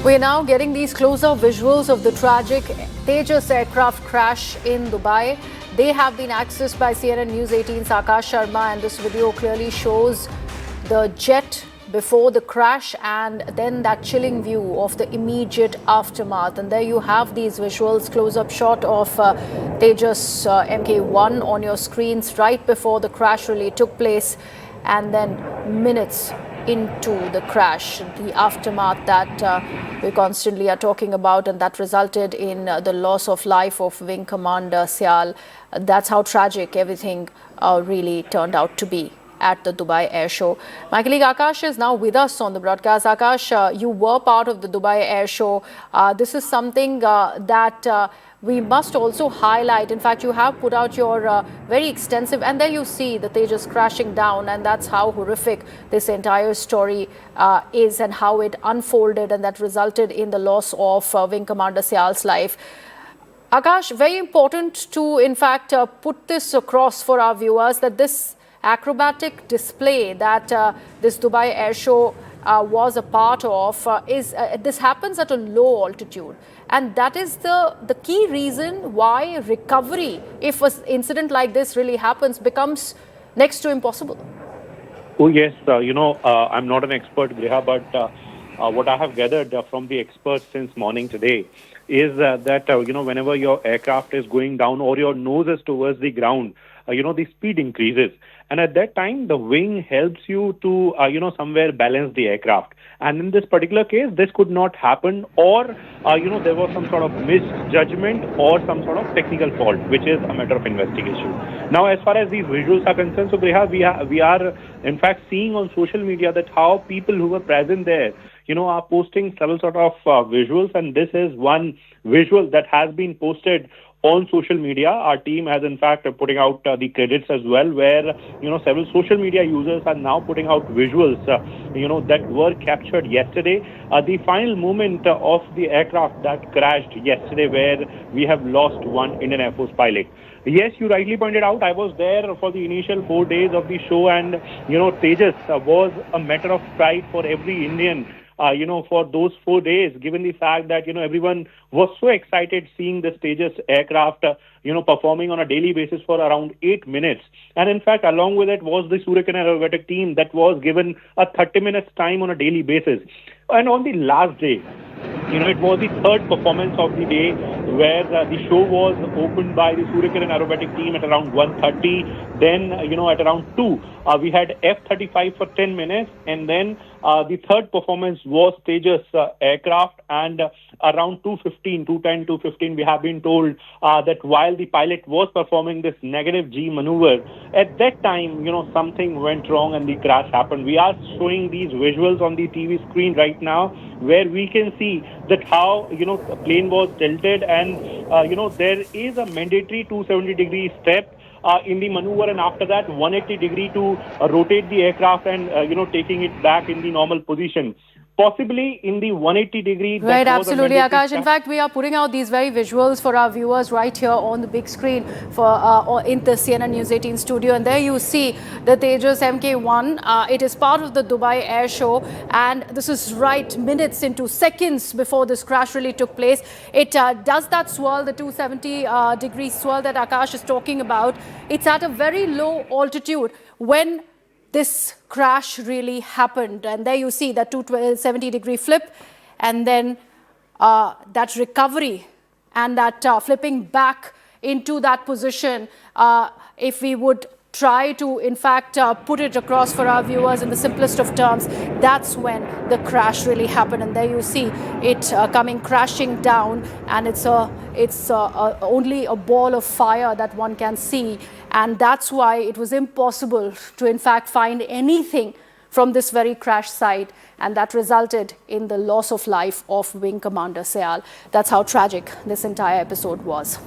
We're now getting these close-up visuals of the tragic Tejas aircraft crash in Dubai. They have been accessed by CNN News 18's Akash Sharma, and this video clearly shows the jet before the crash and then that chilling view of the immediate aftermath. And there you have these visuals, close-up shot of Tejas Mk1 on your screens right before the crash really took place, and then minutes into the crash, the aftermath that we constantly are talking about, and that resulted in the loss of life of Wing Commander Syal. That's how tragic everything really turned out to be at the Dubai Air Show. My colleague Akash is now with us on the broadcast. Akash, you were part of the Dubai Air Show. This is something that we must also highlight. In fact, you have put out your very extensive, and there you see the Tejas crashing down, and that's how horrific this entire story is and how it unfolded, and that resulted in the loss of Wing Commander Syal's life. Akash, very important to, in fact, put this across for our viewers that this acrobatic display that this Dubai Air Show was a part of this happens at a low altitude, and that is the key reason why recovery, if an incident like this really happens, becomes next to impossible. Oh yes, I'm not an expert, Griha, but what I have gathered from the experts since morning today is that whenever your aircraft is going down or your nose is towards the ground, the speed increases. And at that time, the wing helps you to, somewhere balance the aircraft. And in this particular case, this could not happen, or, there was some sort of misjudgment or some sort of technical fault, which is a matter of investigation. Now, as far as these visuals are concerned, so we are in fact seeing on social media that how people who were present there, are posting several sort of visuals. And this is one visual that has been posted on social media. Our team has in fact putting out the credits as well, where several social media users are now putting out visuals that were captured yesterday, the final moment of the aircraft that crashed yesterday, where we have lost one Indian Air Force pilot. Yes, you rightly pointed out, I was there for the initial 4 days of the show, and Tejas was a matter of pride for every Indian. For those 4 days, given the fact that, everyone was so excited seeing this Tejas aircraft, performing on a daily basis for around 8 minutes. And in fact, along with it was the Suryakiran aerobatic team that was given a 30 minutes time on a daily basis. And on the last day, it was the third performance of the day, where the show was opened by the Suryakiran aerobatic team at around 1:30. Then, at around 2, we had F-35 for 10 minutes. And then the third performance was Tejas aircraft. And around 2:15, 2:10, 2:15, we have been told that while the pilot was performing this negative G maneuver, at that time, something went wrong and the crash happened. We are showing these visuals on the TV screen right now, where we can see that how, the plane was tilted, and, there is a mandatory 270-degree step in the maneuver, and after that 180-degree to rotate the aircraft and, taking it back in the normal position. Possibly in the 180-degree. Right, absolutely, Akash. In fact, we are putting out these very visuals for our viewers right here on the big screen for in the CNN News 18 studio. And there you see the Tejas Mk1. It is part of the Dubai Air Show, and this is right minutes into seconds before this crash really took place. It does that swirl, the 270-degree swirl that Akash is talking about. It's at a very low altitude when this crash really happened, and there you see that 270-degree flip, and then that recovery and that flipping back into that position. If we would try to, in fact, put it across for our viewers in the simplest of terms, that's when the crash really happened. And there you see it coming crashing down, and it's only a ball of fire that one can see. And that's why it was impossible to, in fact, find anything from this very crash site, and that resulted in the loss of life of Wing Commander Syal. That's how tragic this entire episode was.